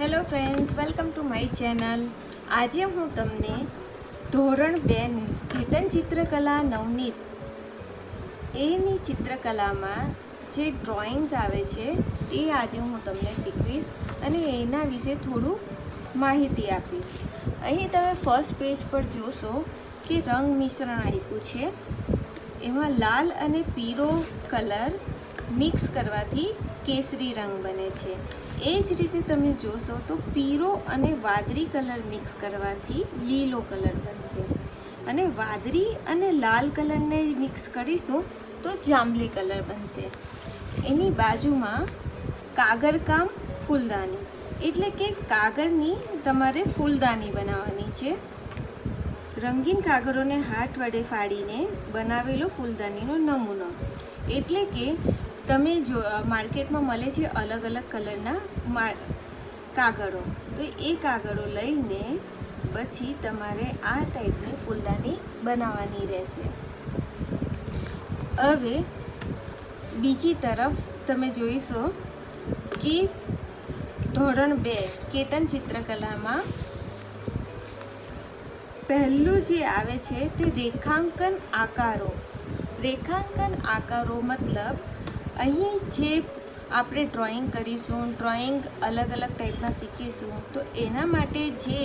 Hello friends, welcome to my channel. આજે હું તમને ધોરણ 2ની કેતન ચિત્રકલા નવનીત એની ચિત્રકલામાં જે ડ્રોઈંગ્સ આવે છે એ આજે હું તમને શીખવીશ અને એના વિશે થોડું માહિતી આપીશ. અહીં તમે ફર્સ્ટ પેજ પર જોશો કે રંગ મિશ્રણ આપ્યું છે. એમાં લાલ અને પીળો કલર મિક્સ કરવાથી કેસરી રંગ બને છે. એ જ રીતે તમે જોશો તો પીળો અને વાદળી કલર મિક્સ કરવાથી લીલો કલર બનશે અને વાદળી અને લાલ કલરને મિક્સ કરીશું તો જાંબલી કલર બનશે. એની બાજુમાં કાગળકામ ફૂલદાની એટલે કે કાગળની તમારે ફૂલદાની બનાવવાની છે. રંગીન કાગળોને હાથ વડે ફાડીને બનાવેલો ફૂલદાનીનો નમૂનો. એટલે કે તમે જો માર્કેટમાં મળે છે અલગ અલગ કલરના કાગળો, તો એ કાગળો લઈને પછી તમારે આ ટાઈપની ફૂલદાની બનાવવાની રહેશે. હવે બીજી તરફ તમે જોઈશો કે ધોરણ 2 કેતન ચિત્રકલામાં પહેલું જે આવે છે તે રેખાંકન આકારો. રેખાંકન આકારો મતલબ અહીં જે આપણે ડ્રોઈંગ કરીશું, ડ્રોઈંગ અલગ અલગ ટાઈપના શીખીશું, તો એના માટે જે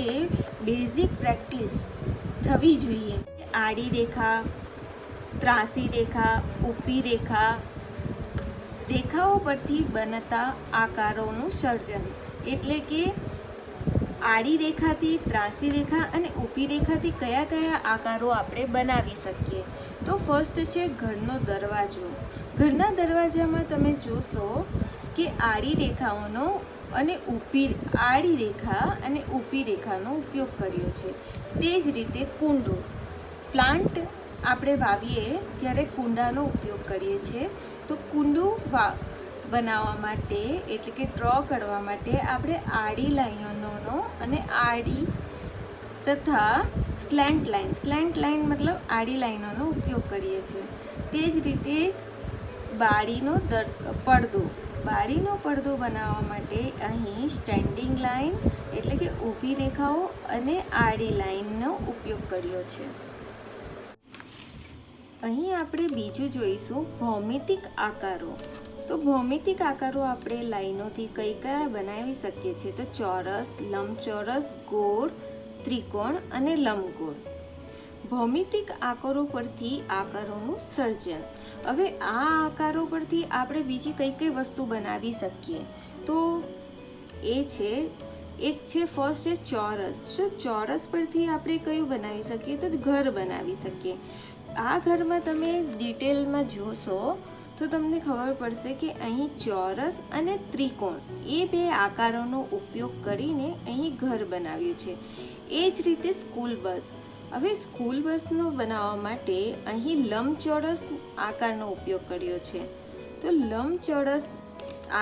બેઝિક પ્રેક્ટિસ થવી જોઈએ. આડી રેખા, ત્રાસી રેખા, ઊભી રેખા, રેખાઓ પરથી બનતા આકારોનું સર્જન. એટલે કે આડી રેખાથી, ત્રાસી રેખા અને ઊભી રેખાથી કયા કયા આકારો આપણે બનાવી શકીએ. તો ફર્સ્ટ છે ઘરનો દરવાજો. ઘરના દરવાજામાં તમે જોશો કે આડી રેખાઓનો અને આડી રેખા અને ઊભી રેખાનો ઉપયોગ કર્યો છે. તે જ રીતે કુંડો, પ્લાન્ટ આપણે વાવીએ ત્યારે કુંડાનો ઉપયોગ કરીએ છીએ. તો કુંડું બનાવવા માટે એટલે કે ડ્રો કરવા માટે આપણે આડી લાઈનોનો અને આડી તથા સ્લેન્ટ લાઈન મતલબ આડી લાઈનોનો ઉપયોગ કરીએ છીએ. તે જ રીતે બારીનો પડદો બનાવવા માટે અહીં સ્ટેન્ડિંગ લાઈન એટલે કે ઊભી રેખાઓ અને આડી લાઈનનો ઉપયોગ કર્યો છે. અહીં આપણે બીજું જોઈશું ભૌમિતિક આકારો. તો ભૌમિતિક આકારો આપણે લાઈનોથી કયા બનાવી શકીએ છીએ? તો ચોરસ, લંબચોરસ, ગોળ, ત્રિકોણ અને લંબગોળ. ભૌમિતિક આકારો પરથી આકારોનું સર્જન. હવે આ આકારો પરથી આપણે બીજી કઈ વસ્તુ બનાવી શકીએ? તો એ છે, એક છે ફર્સ્ટ છે ચોરસ. ચોરસ પરથી આપણે કયું બનાવી શકીએ? તો ઘર બનાવી શકીએ. આ ઘરમાં તમે ડિટેલમાં જોશો તો તમને ખબર પડશે કે અહીં ચોરસ અને ત્રિકોણ એ બે આકારોનો ઉપયોગ કરીને અહીં ઘર બનાવ્યું છે. એ જ રીતે સ્કૂલ બસ. હવે સ્કૂલ બસનો બનાવવા માટે અહીં લંબચોરસ આકારનો ઉપયોગ કર્યો છે. તો લંબચોરસ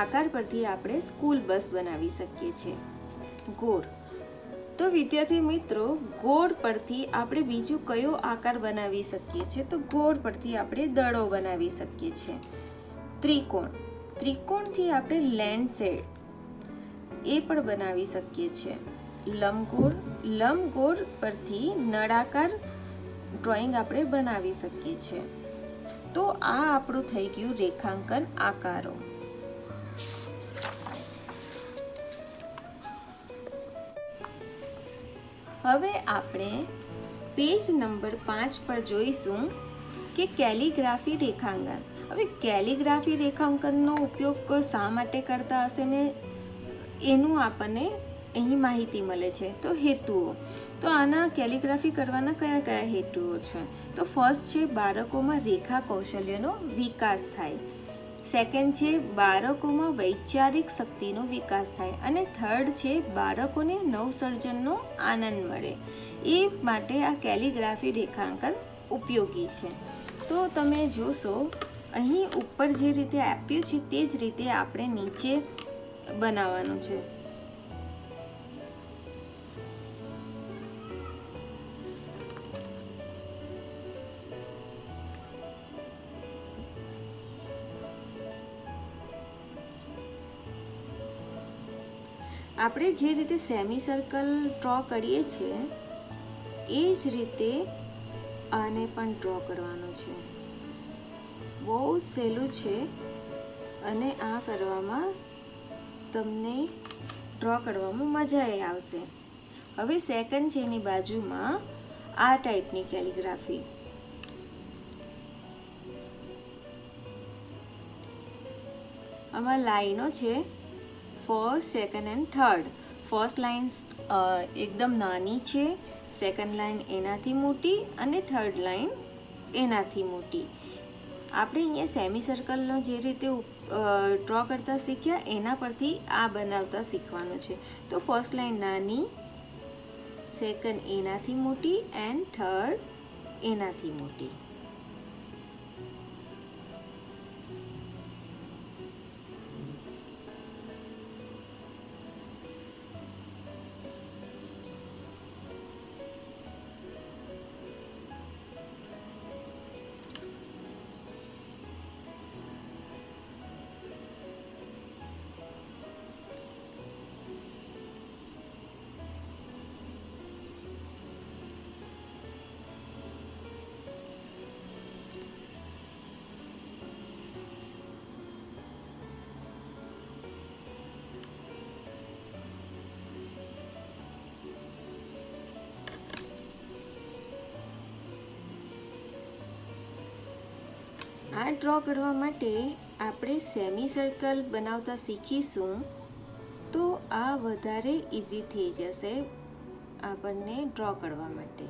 આકાર પરથી આપણે સ્કૂલ બસ બનાવી શકીએ છીએ. ગોળ. તો વિદ્યાર્થી મિત્રો, ગોળ પરથી આપણે બીજું કયો આકાર બનાવી શકીએ છીએ? તો ગોળ પરથી આપણે દડો બનાવી શકીએ છીએ. ત્રિકોણથી આપણે લેન્ડશેડ એ પણ બનાવી શકીએ છીએ. લંબગોળ પરથી નળાકાર ડ્રોઈંગ આપણે બનાવી શકીએ છીએ. તો આ આપણું થઈ ગયું રેખાંકન આકારો. હવે આપણે પેજ નંબર 5 પર જોઈશું કે કેલિગ્રાફી રેખાંકન. હવે કેલિગ્રાફી રેખાંકનનો ઉપયોગ શા માટે કરતા હશે ને એનું આપણને અહીં માહિતી મળે છે. તો હેતુઓ. તો આના કેલિગ્રાફી કરવાના કયા હેતુઓ છે? તો ફર્સ્ટ છે બાળકોમાં રેખા કૌશલ્યનો વિકાસ થાય. સેકન્ડ છે બાળકોમાં વૈચારિક શક્તિનો વિકાસ થાય. અને થર્ડ છે બાળકોને નવસર્જનનો આનંદ મળે. એ માટે આ કેલિગ્રાફી રેખાંકન ઉપયોગી છે. તો તમે જોશો અહીં ઉપર જે રીતે આપ્યું છે તે જ રીતે આપણે નીચે બનાવવાનું છે. આપણે જે રીતે સેમી સર્કલ ડ્રો કરીએ છીએ એ જ રીતે આને પણ ડ્રો કરવાનો છે. બહુ સહેલું છે અને આ કરવામાં તમને ડ્રો કરવામાં મજા આવશે. હવે સેકન્ડ છે એની બાજુમાં આ ટાઈપની કેલિગ્રાફી. આમાં લાઈનો છે first, second and third. First line એકદમ નાની છે, સેકન્ડ લાઈન એનાથી મોટી અને થર્ડ લાઈન એનાથી મોટી. આપણે અહીંયા સેમી સર્કલનો જે રીતે ડ્રો કરતા શીખ્યા એના પરથી આ બનાવતા શીખવાનું છે. તો ફર્સ્ટ લાઈન નાની, સેકન્ડ એનાથી મોટી એન્ડ થર્ડ એનાથી મોટી. આ ડ્રો કરવા માટે આપણે સેમી સર્કલ બનાવતા શીખીશું તો આ વધારે ઇઝી થઈ જશે આપણને ડ્રો કરવા માટે.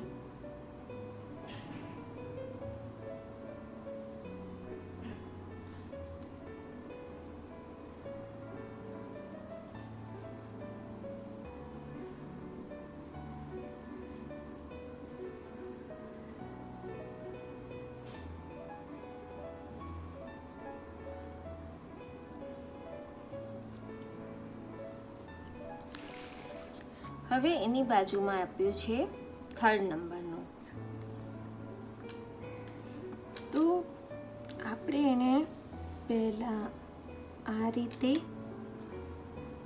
હવે એની બાજુમાં આપ્યું છે થર્ડ નંબરનું. તો આપણે એને પહેલા આ રીતે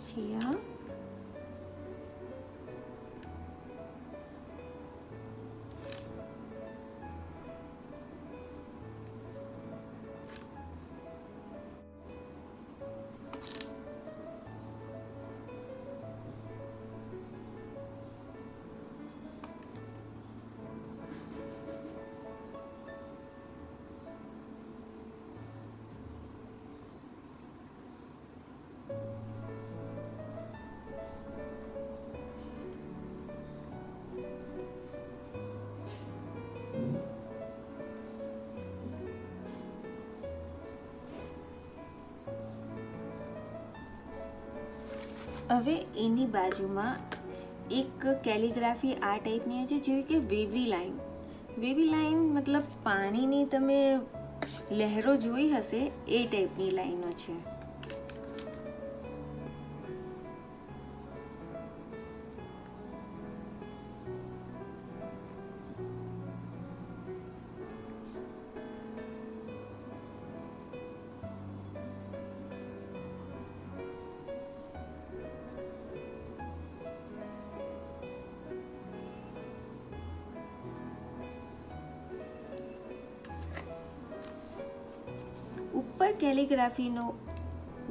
છીએ હવે એની બાજુમાં એક કેલિગ્રાફી આ ટાઈપની છે જેવી કે વેવી લાઈન. વેવી લાઈન મતલબ પાણીની તમે લહેરો જોઈ હશે એ ટાઈપની લાઈનો છે. ઉપર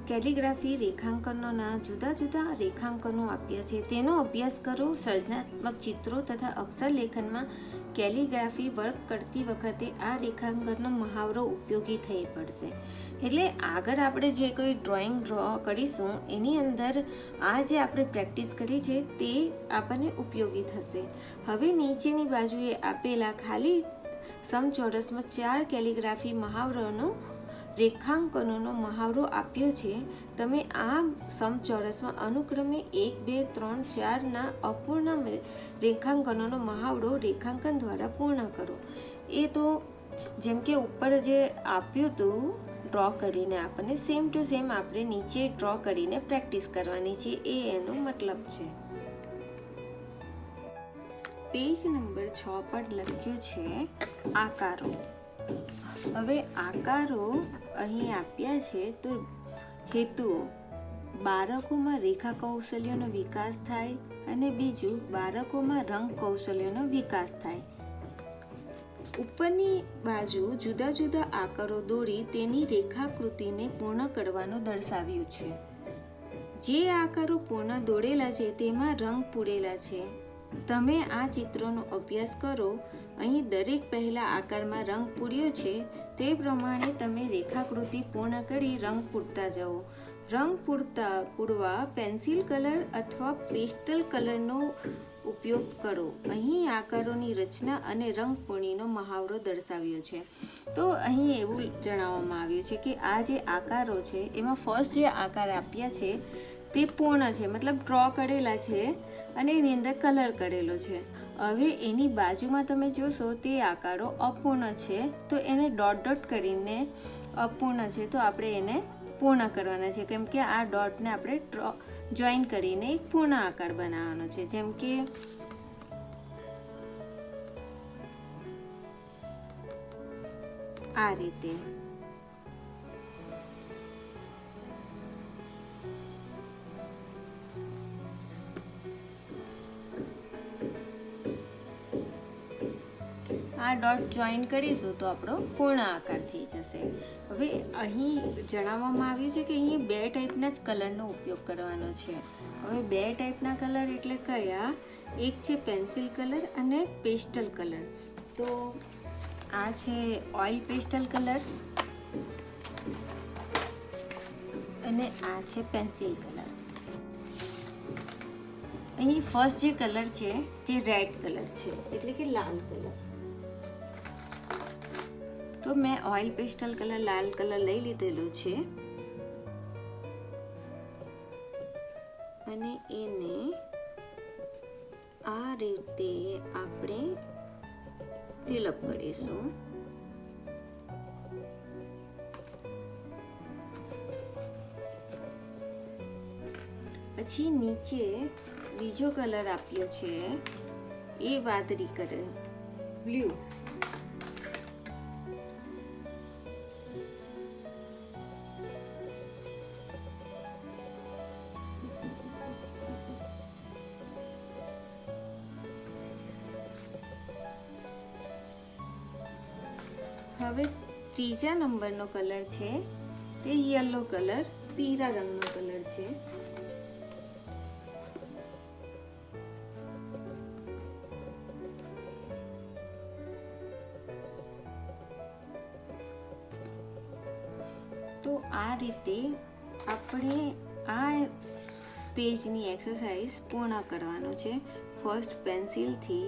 કેલિગ્રાફી રેખાંકનોના જુદા જુદા રેખાંકનો આપ્યા છે. તેનો અભ્યાસ કરો. સર્જનાત્મક ચિત્રો તથા અક્ષર લેખનમાં કેલિગ્રાફી વર્ક કરતી વખતે આ રેખાંકનનો મહાવરો ઉપયોગી થઈ પડશે. એટલે આગળ આપણે જે કોઈ ડ્રોઈંગ ડ્રો કરીશું એની અંદર આ જે આપણે પ્રેક્ટિસ કરી છે તે આપણને ઉપયોગી થશે. હવે નીચેની બાજુએ આપેલા ખાલી સમચોરસમાં 4 કેલિગ્રાફી મહાવરોનો રેખાંકનોનો મહાવરો આપ્યો છે. તમે આ સમચોરસમાં અનુક્રમે 1, 2, 3, 4ના અપૂર્ણ રેખાંકનોનો મહાવરો રેખાંકન દ્વારા પૂર્ણ કરો. એ તો જેમ કે ઉપર જે આપ્યું હતું ડ્રો કરીને આપણને સેમ ટુ સેમ આપણે નીચે ડ્રો કરીને પ્રેક્ટિસ કરવાની છે, એ એનો મતલબ છે. પેજ નંબર 6 પર લખ્યું છે આકારો. હવે આકારો અહીં આપ્યા છે તો હેતુઓ બાળકોમાં રેખા કૌશલ્યનો વિકાસ થાય અને બીજું બાળકોમાં રંગ કૌશલ્યનો વિકાસ થાય. ઉપરની બાજુ જુદા જુદા આકારો દોરી તેની રેખાકૃતિને પૂર્ણ કરવાનું દર્શાવ્યું છે. જે આકારો પૂર્ણ દોરેલા છે તેમાં રંગ પૂરેલા છે. તમે આ ચિત્રોનો અભ્યાસ કરો. અહીં દરેક પહેલા આકારમાં રંગ પૂર્યો છે તે પ્રમાણે તમે રેખાકૃતિ પૂર્ણ કરી રંગ પૂરતા જાઓ. રંગ પૂરવા પેન્સિલ કલર અથવા પેસ્ટલ કલરનો ઉપયોગ કરો. અહીં આકારોની રચના અને રંગ પૂર્ણિનો મહાવરો દર્શાવ્યો છે. તો અહીં એવું જણાવવામાં આવ્યું છે કે આ જે આકારો છે એમાં ફર્સ્ટ જે આકાર આપ્યા છે તે પૂર્ણ છે, મતલબ ડ્રો કરેલા છે અને એની અંદર કલર કરેલો છે. હવે એની બાજુમાં તમે જોશો તે આકારો અપૂર્ણ છે, તો એને ડોટ ડોટ કરીને અપૂર્ણ છે તો આપણે એને પૂર્ણ કરવાના છે, કેમ કે આ ડોટને આપણે જોઈન કરીને એક પૂર્ણ આકાર બનાવવાનો છે. જેમ કે આ રીતે. આ ડોટ જોઈન કરીશું તો આપણો પૂર્ણ આકાર થઈ જશે. હવે અહીં જણાવવામાં આવ્યું છે કે અહીં 2 ટાઈપના જ કલરનો ઉપયોગ કરવાનો છે. હવે 2 ટાઈપના કલર એટલે કયા? એક છે પેન્સિલ કલર અને પેસ્ટલ કલર. તો આ છે ઓઇલ પેસ્ટલ કલર અને આ છે પેન્સિલ કલર. અહીં ફર્સ્ટ જે કલર છે તે રેડ કલર છે, એટલે કે લાલ કલર. તો મેં ઓઇલ પેસ્ટલ કલર લાલ કલર લઈ લીધેલો છે અને એને આ રીતે આપણે ફિલઅપ કરીશું. પછી નીચે બીજો કલર આપ્યો છે એ વાદળી કલર, બ્લુ. હવે ત્રીજા નંબરનો કલર છે તે યલો કલર, પીળા રંગનો કલર છે. તો આ રીતે આપણે આ પેજની એક્સરસાઇઝ પૂર્ણ કરવાનો છે. ફર્સ્ટ પેન્સિલથી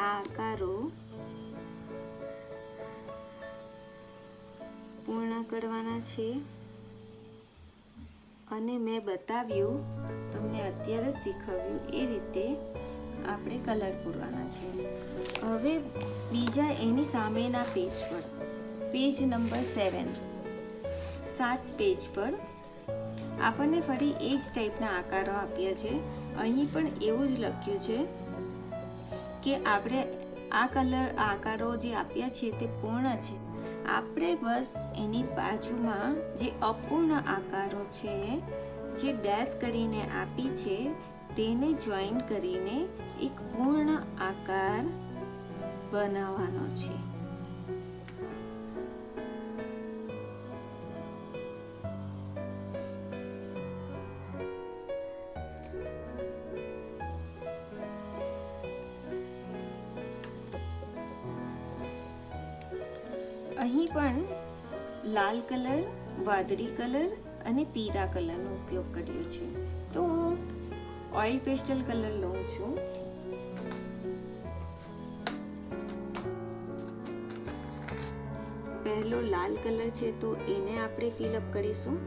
આકારો પૂર્ણ કરવાના છે અને મેં બતાવ્યું, તમને અત્યારે શીખવ્યું એ રીતે આપણે કલર પૂરવાના છે. હવે બીજા એની સામેના પેજ પર, પેજ નંબર 7 પેજ પર આપણને ફરી એ જ ટાઈપના આકારો આપ્યા છે. અહીં પણ એવું જ લખ્યું છે કે આપણે આ આકારો જે આપ્યા છે તે પૂર્ણ છે. આપણે બસ એની બાજુમાં જે અપૂર્ણ આકારો છે જે ડેશ કરીને આપી છે તેને જોઈન કરીને એક પૂર્ણ આકાર બનાવવાનો છે. અહીં પણ લાલ કલર, વાદળી કલર અને પીળા કલરનો ઉપયોગ કર્યો છે. તો હું ઓઇલ પેસ્ટલ કલર લઉં છું. પહેલો લાલ કલર છે તો એને આપણે ફિલઅપ કરીશું.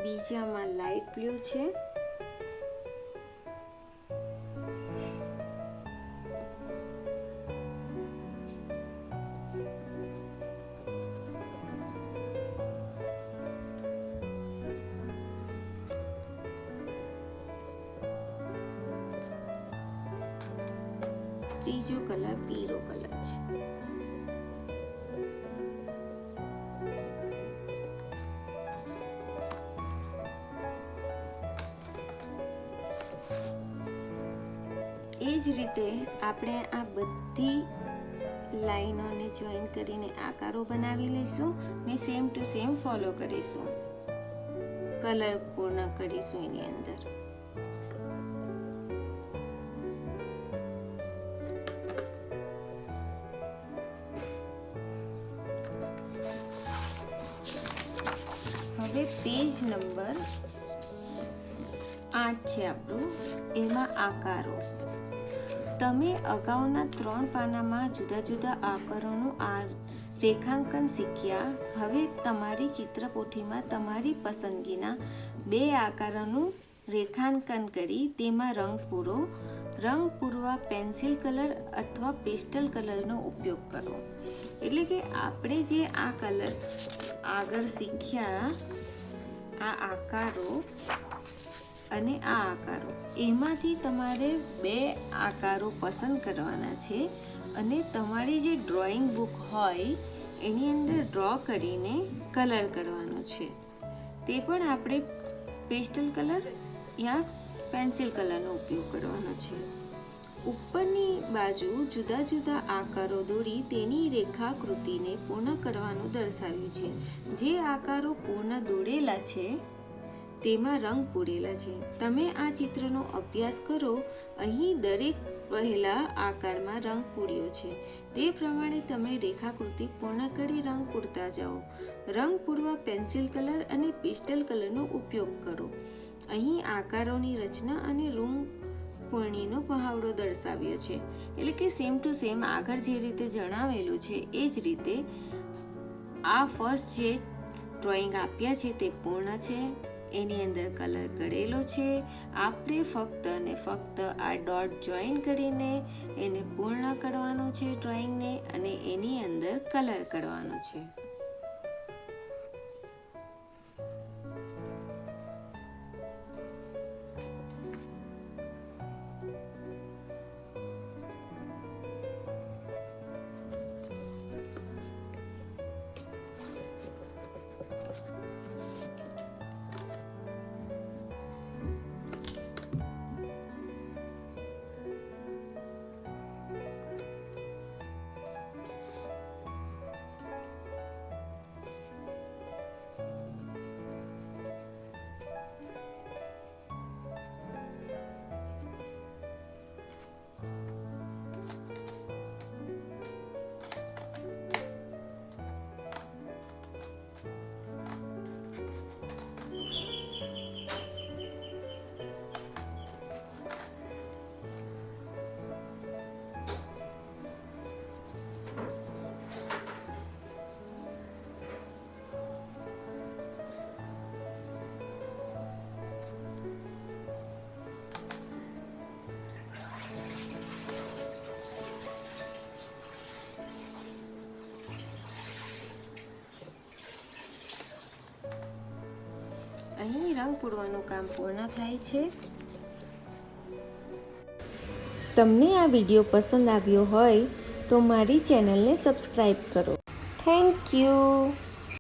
બીજામાં લાઇટ બ્લુ છે. ત્રીજો કલર પીળો કલર છે. એ જ રીતે આપણે આ બધી લાઈનોને જોઈન કરીને આકારો બનાવી લઈશું ને સેમ ટુ સેમ ફોલો કરીશું. કલર પૂર્ણ કરીશું એની અંદર. હવે પેજ નંબર 8 છે આપણું, એમાં આકારો. તમે અગાઉના 3 પાનામાં જુદા જુદા આકારોનું રેખાંકન શીખ્યા. હવે તમારી ચિત્રપોથીમાં તમારી પસંદગીના 2 આકારોનું રેખાંકન કરી તેમાં રંગ પૂરો. રંગ પૂરવા પેન્સિલ કલર અથવા પેસ્ટલ કલરનો ઉપયોગ કરો. એટલે કે આપણે જે આ કલર આગળ શીખ્યા, આ આકારો અને આ આકારો, એમાંથી તમારે 2 આકારો પસંદ કરવાના છે અને તમારી જે ડ્રોઈંગ બુક હોય એની અંદર ડ્રો કરીને કલર કરવાનો છે. તે પણ આપણે પેસ્ટલ કલર યા પેન્સિલ કલરનો ઉપયોગ કરવાનો છે. ઉપરની બાજુ જુદા જુદા આકારો દોરી તેની રેખાકૃતિને પૂર્ણ કરવાનું દર્શાવ્યું છે. જે આકારો પૂર્ણ દોરેલા છે તેમાં રંગ પૂરેલા છે. તમે આ ચિત્રનો અભ્યાસ કરો. અહીં દરેક પહેલા આકારમાં રંગ પૂર્યો છે. તે પ્રમાણે તમે રેખાકૃતિ પૂર્ણ કરી રંગ પૂરતા જાઓ. રંગ પૂરવા પેન્સિલ કલર અને પેસ્ટલ કલરનો ઉપયોગ કરો. અહીં આકારોની રચના અને રંગ પૂર્ણિનો મહાવરો દર્શાવ્યો છે. એટલે કે સેમ ટુ સેમ આગળ જે રીતે જણાવેલું છે એ જ રીતે આ ફર્સ્ટ જે ડ્રોઈંગ આપ્યા છે તે પૂર્ણ છે. એની અંદર કલર કરેલો છે. આપણે ફક્ત અને ફક્ત આ ડોટ જોઈન કરીને એને પૂર્ણ કરવાનું છે ડ્રોઈંગને, અને એની અંદર કલર કરવાનો છે. અહીં રંગ પૂરવાનું કામ પૂર્ણ થાય છે. તમને આ વિડીયો પસંદ આવ્યો હોય તો મારી ચેનલને સબસ્ક્રાઈબ કરો. Thank you.